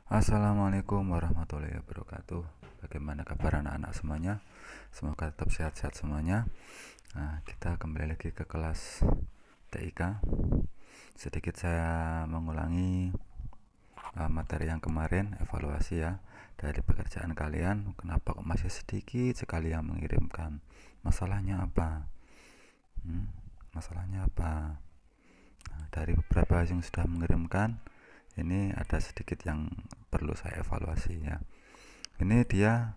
Assalamualaikum warahmatullahi wabarakatuh. Bagaimana kabar anak-anak semuanya? Semoga tetap sehat-sehat semuanya. Nah, kita kembali lagi ke kelas TIK. Sedikit saya mengulangi materi yang kemarin, evaluasi ya, dari pekerjaan kalian. Kenapa kok masih sedikit sekali yang mengirimkan? Masalahnya apa? Masalahnya apa? Nah, dari beberapa yang sudah mengirimkan, ini ada sedikit yang perlu saya evaluasi ya. Ini dia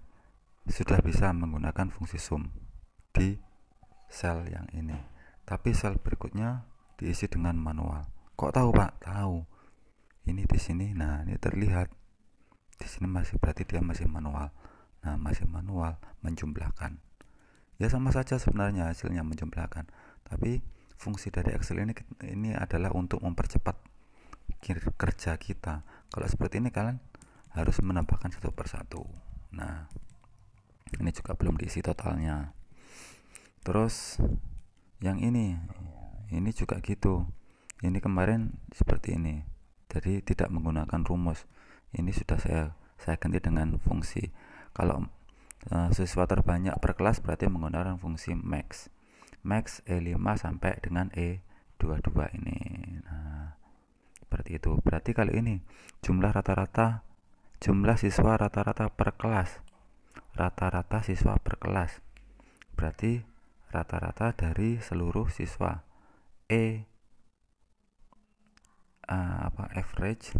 sudah bisa menggunakan fungsi sum di sel yang ini, tapi sel berikutnya diisi dengan manual. Kok tahu Pak? Tahu. Ini di sini, nah ini terlihat di sini masih, berarti dia masih manual. Nah, masih manual menjumlahkan. Ya sama saja sebenarnya hasilnya menjumlahkan, tapi fungsi dari Excel ini adalah untuk mempercepat kerja kita. Kalau seperti ini kalian harus menambahkan satu persatu. Nah, ini juga belum diisi totalnya. Terus yang ini juga gitu. Ini kemarin seperti ini. Jadi tidak menggunakan rumus. Ini sudah saya ganti dengan fungsi. Kalau siswa terbanyak per kelas berarti menggunakan fungsi max. Max E5 sampai dengan E22 ini. Nah, seperti itu. Berarti kalau ini jumlah siswa rata-rata per kelas. Rata-rata siswa per kelas. Berarti rata-rata dari seluruh siswa. Average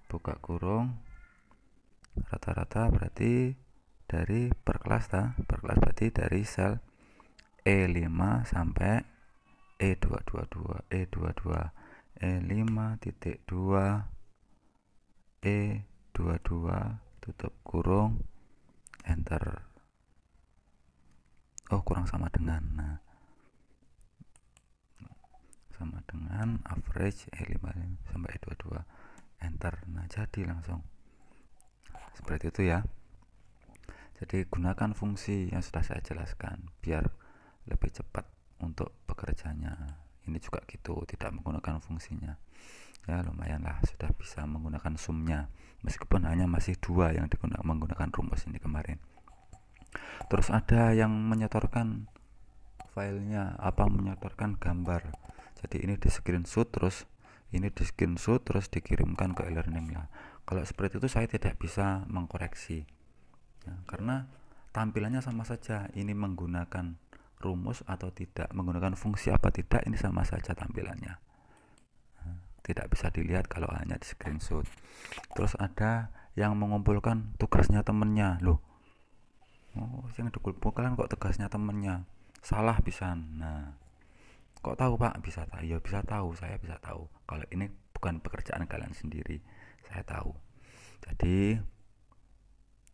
buka kurung rata-rata berarti dari per kelas berarti dari sel E5 sampai E222 E5.2 E22 tutup kurung enter. Oh, kurang sama dengan. Nah, sama dengan average E5 sampai E22 enter. Nah, jadi langsung seperti itu ya. Jadi gunakan fungsi yang sudah saya jelaskan biar lebih cepat untuk bekerjanya. Ini juga gitu, tidak menggunakan fungsinya. Ya lumayan lah, sudah bisa menggunakan sumnya, meskipun hanya masih 2 yang menggunakan rumus ini kemarin. Terus ada yang menyetorkan filenya, menyetorkan gambar. Jadi ini di screenshot terus dikirimkan ke e-learning lah. Kalau seperti itu saya tidak bisa mengkoreksi ya, karena tampilannya sama saja. Ini menggunakan rumus atau tidak, menggunakan fungsi apa tidak, ini sama saja tampilannya. Tidak bisa dilihat kalau hanya di screenshot. Terus ada yang mengumpulkan tugasnya temennya. Loh, yang dikumpulkan kok tugasnya temennya? Salah pisan. Nah, kok tahu Pak? Bisa tahu? Ya bisa tahu, saya bisa tahu. Kalau ini bukan pekerjaan kalian sendiri, saya tahu.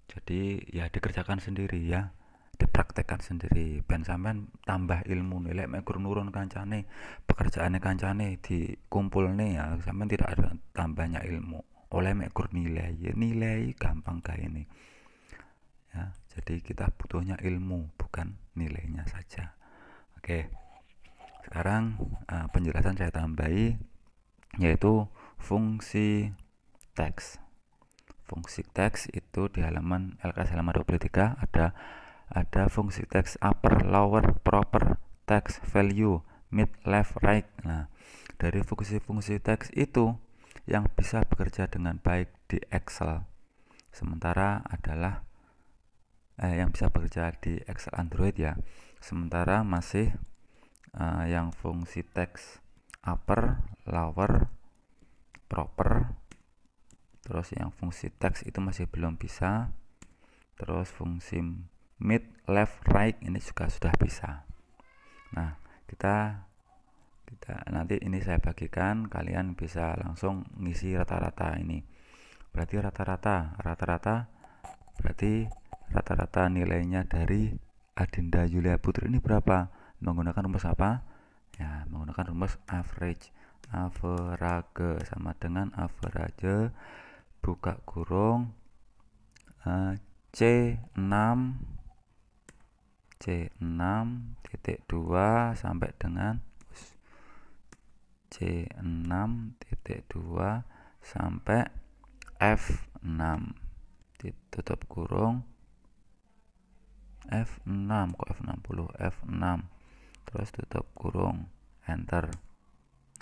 Jadi ya dikerjakan sendiri ya, dipraktekkan sendiri. Ben sampean tambah ilmu nilai mekur nurun kancane, pekerjaannya kancane dikumpulne ya, sampean tidak ada tambahnya ilmu. Oleh mekur nilai, ya nilai gampang kayak ini. Ya, jadi kita butuhnya ilmu bukan nilainya saja. Oke. Sekarang penjelasan saya tambahi, yaitu fungsi teks. Fungsi teks itu di halaman LKS halaman 23 ada fungsi teks upper, lower, proper, text, value, mid, left, right. Nah, dari fungsi-fungsi teks itu yang bisa bekerja dengan baik di Excel sementara adalah yang bisa bekerja di Excel Android ya. Sementara masih yang fungsi teks upper, lower, proper, terus yang fungsi teks itu masih belum bisa. Terus fungsi mid, left, right ini juga sudah bisa. Nah, kita nanti ini saya bagikan, kalian bisa langsung ngisi rata-rata ini. Berarti rata-rata berarti rata-rata nilainya dari Adinda Yulia Putri ini berapa? Menggunakan rumus apa? Ya, menggunakan rumus average. Average sama dengan average buka kurung C6.2 sampai dengan C6.2 sampai F6 tutup kurung F6 kok F60 F6 terus tutup kurung enter.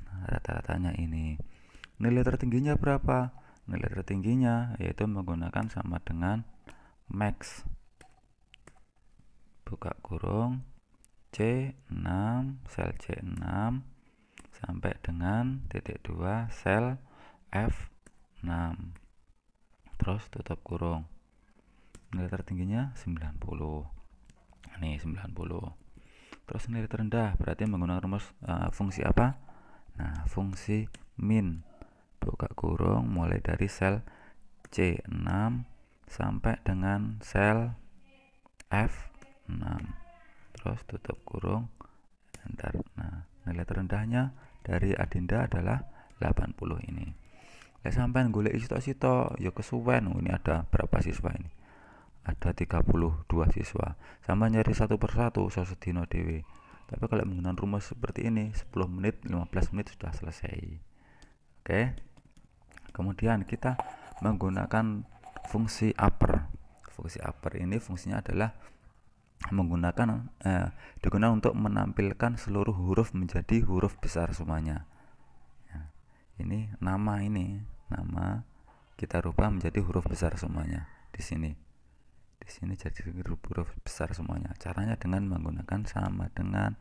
Nah, rata-ratanya ini. Nilai tertingginya berapa? Nilai tertingginya yaitu menggunakan sama dengan max buka kurung C6 sel C6 sampai dengan titik 2 sel F6 terus tutup kurung. Nilai tertingginya 90. Nih 90. Terus nilai terendah berarti menggunakan rumus fungsi apa? Nah, fungsi min buka kurung mulai dari sel C6 sampai dengan sel F6 terus tutup kurung enter. Nah, nilai terendahnya dari Adinda adalah 80 ini. Sampai golek sito-sito ya kesuwen. Ini ada berapa siswa ini? Ada 32 siswa. Sama nyari satu persatu sedino dewe. Tapi kalau menggunakan rumus seperti ini 10 menit 15 menit sudah selesai. Oke. Kemudian kita menggunakan fungsi upper. Fungsi upper ini fungsinya adalah digunakan untuk menampilkan seluruh huruf menjadi huruf besar semuanya. Ya, ini nama kita rubah menjadi huruf besar semuanya di sini. Di sini jadi huruf besar semuanya. Caranya dengan menggunakan sama dengan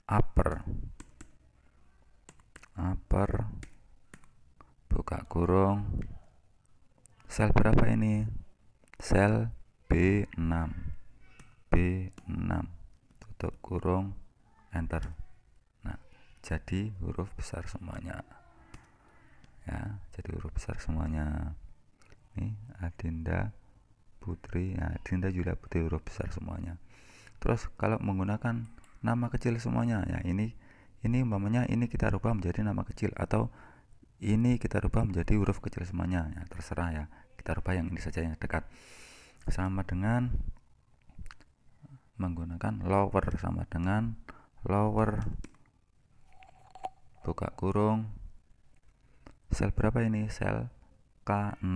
upper buka kurung sel berapa ini? Sel B6 tutup kurung enter. Nah, jadi huruf besar semuanya ya, jadi huruf besar semuanya. Nih Adinda Putri, ya, Adinda Julia Putri huruf besar semuanya. Terus kalau menggunakan nama kecil semuanya ya, ini umpamanya ini kita rubah menjadi nama kecil atau ini kita rubah menjadi huruf kecil semuanya ya, terserah ya, kita rubah yang ini saja yang dekat. Sama dengan menggunakan lower sama dengan lower buka kurung sel berapa ini? Sel K6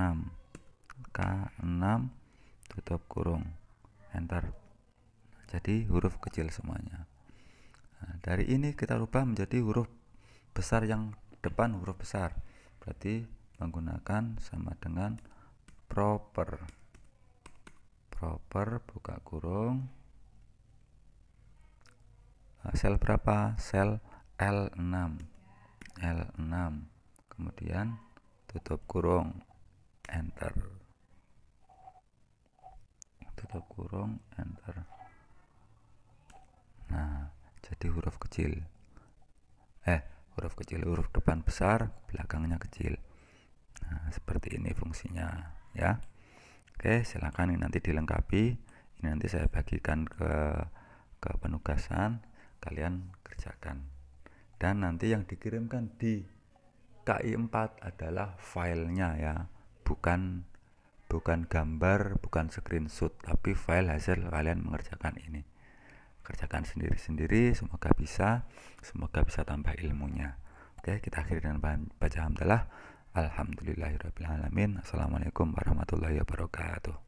tutup kurung enter. Jadi huruf kecil semuanya. Nah, dari ini kita rubah menjadi huruf besar yang depan huruf besar. Berarti menggunakan sama dengan proper buka kurung sel berapa? Sel L6 kemudian tutup kurung enter. Tutup kurung enter. Nah, jadi huruf depan besar, belakangnya kecil. Nah, seperti ini fungsinya ya. Oke, silakan ini nanti dilengkapi. Ini nanti saya bagikan ke penugasan, kalian kerjakan. Dan nanti yang dikirimkan di KI4 adalah filenya ya, bukan gambar, bukan screenshot, tapi file hasil kalian mengerjakan ini. Kerjakan sendiri-sendiri, semoga bisa tambah ilmunya. Oke, kita akhiri dengan baca hamdalah. Alhamdulillahirabbil alamin. Assalamualaikum warahmatullahi wabarakatuh.